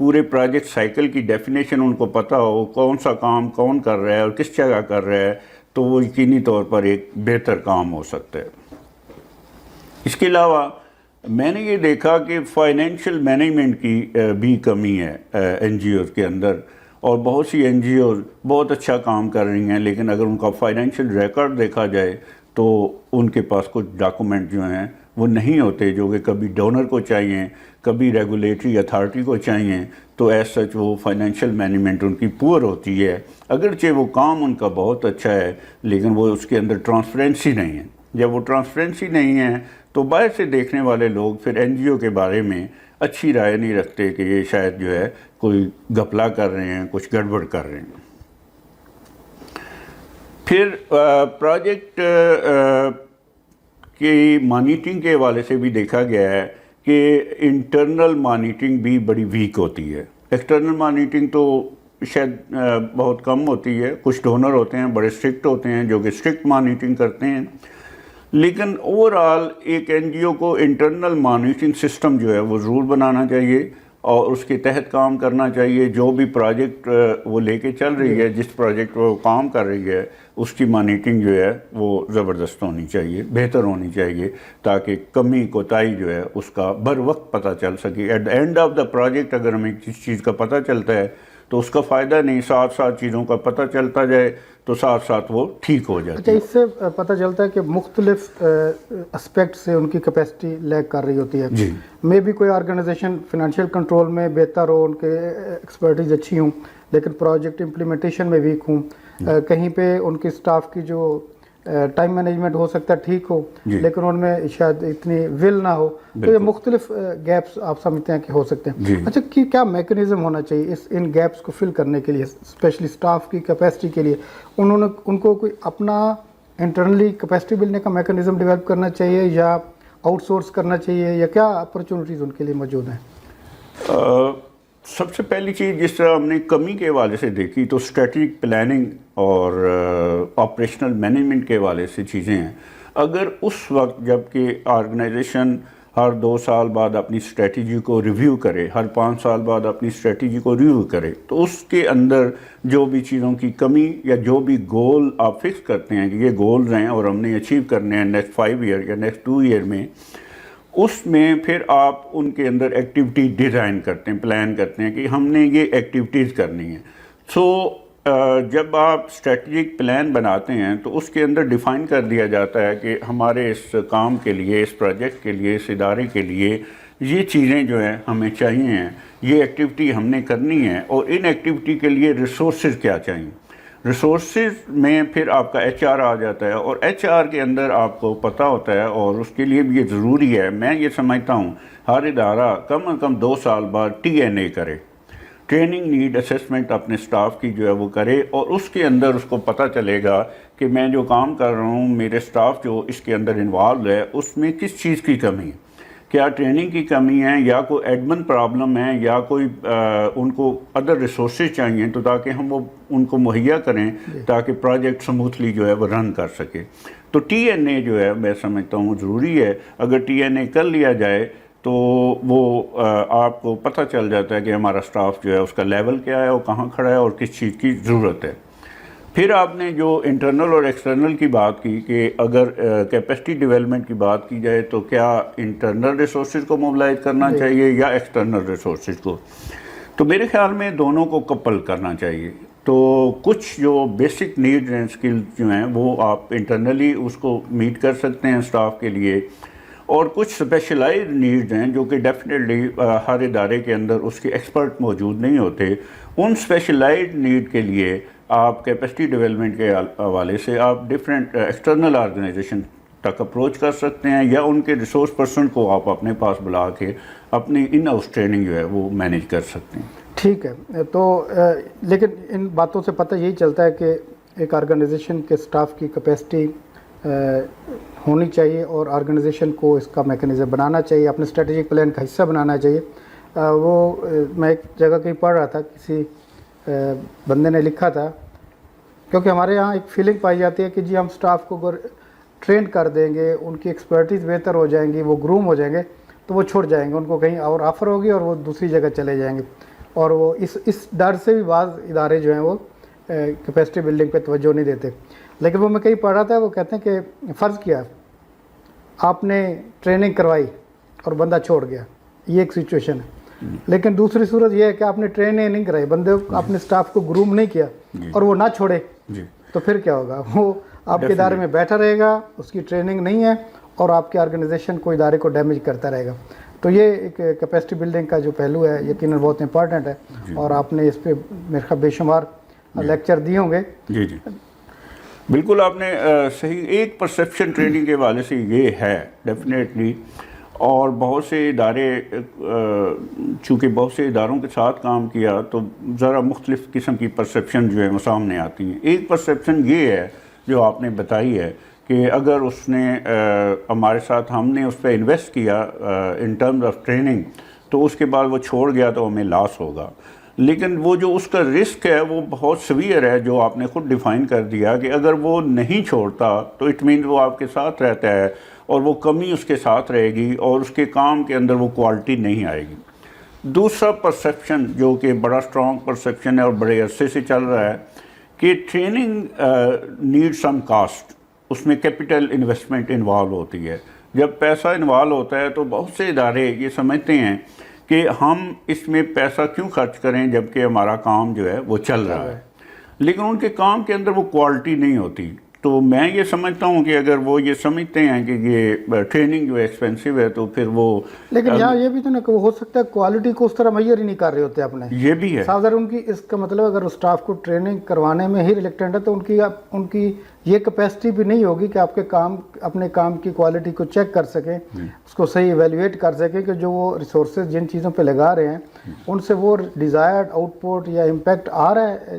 پورے project cycle کی definition ان کو پتہ ہو، کون سا کام کون کر رہا ہے اور کس جگہ کر رہا ہے، تو وہ یقینی طور پر ایک بہتر کام ہو سکتا ہے۔ اس کے علاوہ میں نے یہ دیکھا کہ فائنینشیل مینجمنٹ کی بھی کمی ہے این جی اوز کے اندر، اور بہت سی این جی اوز بہت اچھا کام کر رہی ہیں، لیکن اگر ان کا فائنینشیل ریکارڈ دیکھا جائے تو ان کے پاس کچھ ڈاکومنٹ جو ہیں وہ نہیں ہوتے، جو کہ کبھی ڈونر کو چاہیے، کبھی ریگولیٹری اتھارٹی کو چاہیے، تو ایز سچ وہ فائنینشیل مینجمنٹ ان کی پور ہوتی ہے، اگرچہ وہ کام ان کا بہت اچھا ہے لیکن وہ اس کے اندر ٹرانسپیرنسی نہیں ہے۔ جب وہ ٹرانسپیرنسی نہیں ہے تو باہر سے دیکھنے والے لوگ پھر این جی او کے بارے میں اچھی رائے نہیں رکھتے کہ یہ شاید جو ہے کوئی گھپلا کر رہے ہیں، کچھ گڑبڑ کر رہے ہیں۔ پھر پروجیکٹ کی مانیٹرنگ کے حوالے سے بھی دیکھا گیا ہے کہ انٹرنل مانیٹرنگ بھی بڑی ویک ہوتی ہے۔ ایکسٹرنل مانیٹرنگ تو شاید بہت کم ہوتی ہے، کچھ ڈونر ہوتے ہیں بڑے اسٹرکٹ ہوتے ہیں جو کہ اسٹرکٹ مانیٹرنگ کرتے ہیں، لیکن اوورآل ایک این جی او کو انٹرنل مانیٹرنگ سسٹم جو ہے وہ ضرور بنانا چاہیے اور اس کے تحت کام کرنا چاہیے۔ جو بھی پروجیکٹ وہ لے کے چل رہی ہے، جس پروجیکٹ وہ کام کر رہی ہے، اس کی مانیٹرنگ جو ہے وہ زبردست ہونی چاہیے، بہتر ہونی چاہیے، تاکہ کمی کوتاہی جو ہے اس کا بر وقت پتہ چل سکے۔ At the end of the project اگر ہمیں کسی چیز کا پتہ چلتا ہے تو اس کا فائدہ نہیں، ساتھ ساتھ چیزوں کا پتہ چلتا جائے تو ساتھ ساتھ وہ ٹھیک ہو جاتی اچھا، ہے۔ اس سے پتہ چلتا ہے کہ مختلف اسپیکٹ سے ان کی کیپیسٹی لیگ کر رہی ہوتی ہے۔ جی، میں بھی کوئی آرگنائزیشن فنانشیل کنٹرول میں بہتر ہو، ان کے ایکسپرٹیز اچھی ہوں، لیکن پروجیکٹ امپلیمنٹیشن میں ویک ہوں، کہیں پہ ان کی سٹاف کی جو ٹائم مینجمنٹ ہو سکتا ہے ٹھیک ہو، لیکن ان میں شاید اتنی ول نہ ہو، تو یہ مختلف گیپس آپ سمجھتے ہیں کہ ہو سکتے ہیں۔ اچھا، کیا میکنزم ہونا چاہیے ان گیپس کو فل کرنے کے لیے، اسپیشلی سٹاف کی کیپیسٹی کے لیے؟ ان کو کوئی اپنا انٹرنلی کیپیسٹی بلڈنے کا میکنزم ڈیولپ کرنا چاہیے یا آؤٹ سورس کرنا چاہیے، یا کیا اپرچونیٹیز ان کے لیے موجود ہیں؟ سب سے پہلی چیز جس طرح ہم نے کمی کے حوالے سے دیکھی تو اسٹریٹجک پلاننگ اور آپریشنل مینجمنٹ کے حوالے سے چیزیں ہیں۔ اگر اس وقت جب کہ آرگنائزیشن ہر 2 سال بعد اپنی اسٹریٹجی کو ریویو کرے، ہر 5 سال بعد اپنی اسٹریٹجی کو ریویو کرے، تو اس کے اندر جو بھی چیزوں کی کمی یا جو بھی گول آپ فکس کرتے ہیں کہ یہ گولز ہیں اور ہم نے اچیو کرنے ہیں نیکسٹ 5 ایئر یا نیکسٹ 2 ایئر میں، اس میں پھر آپ ان کے اندر ایکٹیویٹی ڈیزائن کرتے ہیں، پلان کرتے ہیں کہ ہم نے یہ ایکٹیویٹیز کرنی ہیں۔ سو جب آپ اسٹریٹجک پلان بناتے ہیں تو اس کے اندر ڈیفائن کر دیا جاتا ہے کہ ہمارے اس کام کے لیے، اس پروجیکٹ کے لیے، اس ادارے کے لیے یہ چیزیں جو ہیں ہمیں چاہیے ہیں، یہ ایکٹیویٹی ہم نے کرنی ہے، اور ان ایکٹیویٹی کے لیے ریسورسز کیا چاہیے۔ ریسورسز میں پھر آپ کا ایچ آر آ جاتا ہے، اور ایچ آر کے اندر آپ کو پتہ ہوتا ہے، اور اس کے لیے بھی یہ ضروری ہے، میں یہ سمجھتا ہوں ہر ادارہ کم از کم 2 سال بعد ٹی این اے کرے، ٹریننگ نیڈ اسیسمنٹ اپنے سٹاف کی جو ہے وہ کرے، اور اس کے اندر اس کو پتہ چلے گا کہ میں جو کام کر رہا ہوں، میرے سٹاف جو اس کے اندر انوالو ہے، اس میں کس چیز کی کمی ہے، کیا ٹریننگ کی کمی ہے، یا کوئی ایڈمن پرابلم ہے، یا کوئی ان کو ادر ریسورسز چاہیے، تو تاکہ ہم وہ ان کو مہیا کریں تاکہ پروجیکٹ سموتھلی جو ہے وہ رن کر سکے۔ تو ٹی این اے جو ہے میں سمجھتا ہوں ضروری ہے۔ اگر ٹی این اے کر لیا جائے تو وہ آپ کو پتہ چل جاتا ہے کہ ہمارا سٹاف جو ہے اس کا لیول کیا ہے، وہ کہاں کھڑا ہے اور کس چیز کی ضرورت ہے۔ پھر آپ نے جو انٹرنل اور ایکسٹرنل کی بات کی کہ اگر کیپیسٹی ڈیولپمنٹ کی بات کی جائے تو کیا انٹرنل ریسورسز کو موبلائز کرنا چاہیے یا ایکسٹرنل ریسورسز کو، تو میرے خیال میں دونوں کو کپل کرنا چاہیے۔ تو کچھ جو بیسک نیڈز ہیں، اسکلز جو ہیں، وہ آپ انٹرنلی اس کو میٹ کر سکتے ہیں سٹاف کے لیے، اور کچھ اسپیشلائزڈ نیڈز ہیں جو کہ ڈیفینیٹلی ہر ادارے کے اندر اس کے ایکسپرٹ موجود نہیں ہوتے، ان اسپیشلائزڈ نیڈ کے لیے آپ کیپیسٹی ڈیولپمنٹ کے حوالے سے آپ ڈفرینٹ ایکسٹرنل آرگنائزیشن تک اپروچ کر سکتے ہیں، یا ان کے ریسورس پرسن کو آپ اپنے پاس بلا کے اپنی ان ہاؤس ٹریننگ جو ہے وہ مینیج کر سکتے ہیں۔ ٹھیک ہے، تو لیکن ان باتوں سے پتہ یہی چلتا ہے کہ ایک آرگنائزیشن کے سٹاف کی کیپیسٹی ہونی چاہیے، اور آرگنائزیشن کو اس کا میکنزم بنانا چاہیے، اپنے اسٹریٹجک پلان کا حصہ بنانا چاہیے۔ وہ میں ایک جگہ کہیں پڑھ رہا تھا، کسی بندے نے لکھا تھا، کیونکہ ہمارے یہاں ایک فیلنگ پائی جاتی ہے کہ جی ہم سٹاف کو اگر ٹرین کر دیں گے، ان کی ایکسپرٹیز بہتر ہو جائیں گی، وہ گروم ہو جائیں گے، تو وہ چھوڑ جائیں گے، ان کو کہیں اور آفر ہوگی اور وہ دوسری جگہ چلے جائیں گے۔ اور وہ اس ڈر سے بھی بعض ادارے جو ہیں وہ کیپیسٹی بلڈنگ پہ توجہ نہیں دیتے. لیکن وہ میں کہیں پڑھ رہا تھا، وہ کہتے ہیں کہ فرض کیا آپ نے ٹریننگ کروائی اور بندہ چھوڑ گیا، یہ ایک سچویشن ہے. لیکن دوسری صورت یہ ہے کہ آپ نے ٹریننگ نہیں کرائی، بندے آپ نے اسٹاف کو گروم نہیں کیا اور وہ نہ چھوڑے، تو پھر کیا ہوگا؟ وہ آپ کے ادارے میں بیٹھا رہے گا، اس کی ٹریننگ نہیں ہے اور آپ کے آرگنائزیشن کو، ادارے کو ڈیمیج کرتا رہے گا. تو یہ ایک کیپیسٹی بلڈنگ کا جو پہلو ہے یقیناً بہت امپارٹنٹ ہے، اور آپ نے اس پہ میرے خیال بے شمار لیکچر دیے ہوں گے. جی بالکل آپ نے صحیح. ایک پرسیپشن ٹریننگ کے حوالے سے یہ ہے ڈیفینیٹلی، اور بہت سے ادارے چونکہ بہت سے اداروں کے ساتھ کام کیا تو ذرا مختلف قسم کی پرسیپشن جو ہے وہ سامنے آتی ہیں. ایک پرسیپشن یہ ہے جو آپ نے بتائی ہے کہ اگر اس نے ہمارے ساتھ، ہم نے اس پہ انویسٹ کیا ان ٹرمز آف ٹریننگ، تو اس کے بعد وہ چھوڑ گیا تو ہمیں لاس ہوگا. لیکن وہ جو اس کا رسک ہے وہ بہت سویئر ہے، جو آپ نے خود ڈیفائن کر دیا کہ اگر وہ نہیں چھوڑتا تو اٹ مینز وہ آپ کے ساتھ رہتا ہے اور وہ کمی اس کے ساتھ رہے گی اور اس کے کام کے اندر وہ کوالٹی نہیں آئے گی. دوسرا پرسیپشن جو کہ بڑا سٹرانگ پرسیپشن ہے اور بڑے عرصے سے چل رہا ہے کہ ٹریننگ نیڈ سم کاسٹ، اس میں کیپٹل انویسٹمنٹ انوالو ہوتی ہے. جب پیسہ انوالو ہوتا ہے تو بہت سے ادارے یہ سمجھتے ہیں کہ ہم اس میں پیسہ کیوں خرچ کریں جبکہ ہمارا کام جو ہے وہ چل رہا ہے، لیکن ان کے کام کے اندر وہ کوالٹی نہیں ہوتی. تو میں یہ سمجھتا ہوں کہ اگر وہ یہ سمجھتے ہیں کہ یہ ٹریننگ جو ایکسپینسو ہے تو پھر وہ، لیکن یہاں یہ بھی تو نا کہ وہ ہو سکتا ہے کوالٹی کو اس طرح میئر ہی نہیں کر رہے ہوتے اپنے. یہ بھی ہے صاحب ان کی، اس کا مطلب اگر اسٹاف کو ٹریننگ کروانے میں ہی ریلیکٹنٹ ہے تو ان کی یہ کیپیسٹی بھی نہیں ہوگی کہ آپ کے کام، اپنے کام کی کوالٹی کو چیک کر سکیں، اس کو صحیح ایویلویٹ کر سکیں کہ جو وہ ریسورسز جن چیزوں پہ لگا رہے ہیں ان سے وہ ڈیزائرڈ آؤٹ پٹ یا امپیکٹ آ رہا ہے.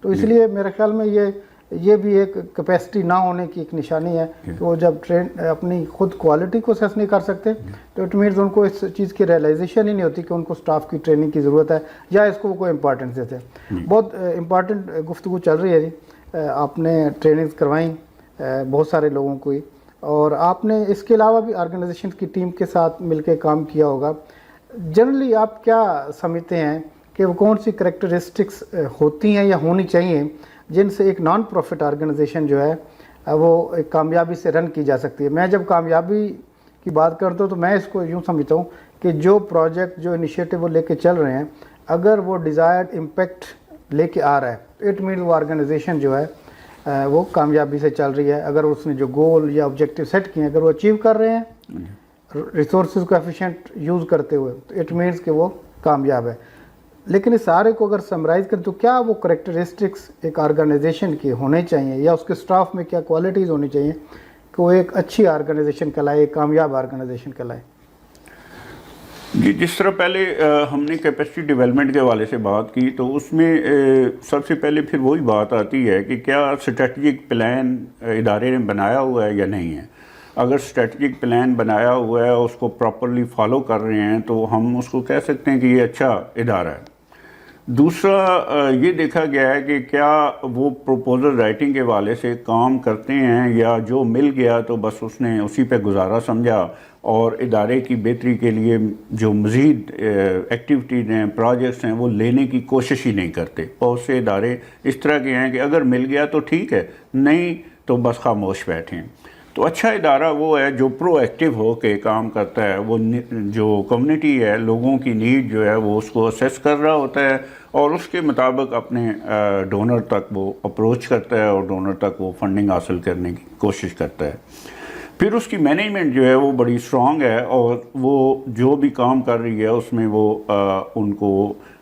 تو اس لیے میرے خیال میں یہ بھی ایک کیپیسٹی نہ ہونے کی ایک نشانی ہے کہ وہ جب اپنی خود کوالٹی کو اسیس نہیں کر سکتے تو اٹ مینز ان کو اس چیز کی ریئلائزیشن ہی نہیں ہوتی کہ ان کو سٹاف کی ٹریننگ کی ضرورت ہے یا اس کو کوئی امپارٹنس دیتے ہیں. بہت امپارٹنٹ گفتگو چل رہی ہے جی. آپ نے ٹریننگز کروائیں بہت سارے لوگوں کو، اور آپ نے اس کے علاوہ بھی آرگنائزیشن کی ٹیم کے ساتھ مل کے کام کیا ہوگا. جنرلی آپ کیا سمجھتے ہیں کہ وہ کون سی کریکٹرسٹکس ہوتی ہیں یا ہونی چاہیے جن سے ایک نان پروفٹ آرگنائزیشن جو ہے وہ ایک کامیابی سے رن کی جا سکتی ہے؟ میں جب کامیابی کی بات کرتا ہوں تو میں اس کو یوں سمجھتا ہوں کہ جو پروجیکٹ، جو انیشیٹو وہ لے کے چل رہے ہیں، اگر وہ ڈیزائرڈ امپیکٹ لے کے آ رہا ہے اٹ مین وہ آرگنائزیشن جو ہے وہ کامیابی سے چل رہی ہے. اگر اس نے جو گول یا آبجیکٹیو سیٹ کیے ہیں اگر وہ اچیو کر رہے ہیں ریسورسز کو ایفیشینٹ یوز کرتے ہوئے تو اٹ مینس کہ وہ کامیاب ہے. لیکن اس سارے کو اگر سمرائز کریں تو کیا وہ کریکٹرسٹکس ایک آرگنائزیشن کی ہونے چاہیے یا اس کے سٹاف میں کیا کوالٹیز ہونی چاہیے کہ وہ ایک اچھی آرگنائزیشن کہلائے، ایک کامیاب آرگنائزیشن کہلائے؟ جی، جس طرح پہلے ہم نے کیپیسٹی ڈیولپمنٹ کے حوالے سے بات کی تو اس میں سب سے پہلے پھر وہی بات آتی ہے کہ کیا اسٹریٹجک پلان ادارے نے بنایا ہوا ہے یا نہیں ہے. اگر اسٹریٹجک پلان بنایا ہوا ہے، اس کو پراپرلی فالو کر رہے ہیں تو ہم اس کو کہہ سکتے ہیں کہ یہ اچھا ادارہ ہے. دوسرا یہ دیکھا گیا ہے کہ کیا وہ پروپوزل رائٹنگ کے حوالے سے کام کرتے ہیں یا جو مل گیا تو بس اس نے اسی پہ گزارا سمجھا اور ادارے کی بہتری کے لیے جو مزید ایکٹیویٹیز ہیں، پروجیکٹس ہیں، وہ لینے کی کوشش ہی نہیں کرتے. بہت سے ادارے اس طرح کے ہیں کہ اگر مل گیا تو ٹھیک ہے، نہیں تو بس خاموش بیٹھیں. تو اچھا ادارہ وہ ہے جو پرو ایکٹیو ہو کے کام کرتا ہے، وہ جو کمیونٹی ہے، لوگوں کی نیڈ جو ہے وہ اس کو اسیس کر رہا ہوتا ہے اور اس کے مطابق اپنے ڈونر تک وہ اپروچ کرتا ہے اور ڈونر تک وہ فنڈنگ حاصل کرنے کی کوشش کرتا ہے. پھر اس کی مینجمنٹ جو ہے وہ بڑی اسٹرانگ ہے اور وہ جو بھی کام کر رہی ہے اس میں وہ ان کو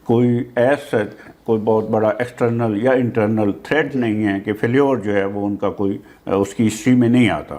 کوئی ایسا کوئی بہت بڑا ایکسٹرنل یا انٹرنل تھریٹ نہیں ہے کہ فیلیور جو ہے وہ ان کا کوئی اس کی ہسٹری میں نہیں آتا.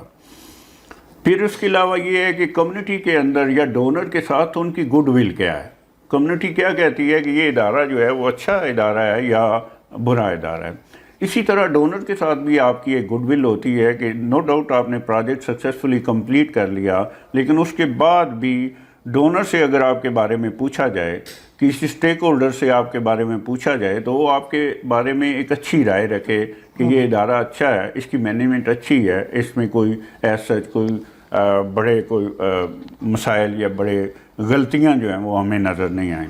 پھر اس کے علاوہ یہ ہے کہ کمیونٹی کے اندر یا ڈونر کے ساتھ ان کی گڈ ول کیا ہے، کمیونٹی کیا کہتی ہے کہ یہ ادارہ جو ہے وہ اچھا ادارہ ہے یا برا ادارہ ہے. اسی طرح ڈونر کے ساتھ بھی آپ کی ایک گڈ ول ہوتی ہے کہ نو ڈاؤٹ آپ نے پروجیکٹ سکسیسفلی کمپلیٹ کر لیا، لیکن اس کے بعد بھی ڈونر سے اگر آپ کے بارے میں پوچھا جائے، کسی اسٹیک ہولڈر سے آپ کے بارے میں پوچھا جائے تو وہ آپ کے بارے میں ایک اچھی رائے رکھے کہ یہ ادارہ اچھا ہے، اس کی مینجمنٹ اچھی ہے، اس میں کوئی ایسا کوئی بڑے کوئی مسائل یا بڑے غلطیاں جو ہیں وہ ہمیں نظر نہیں آئیں.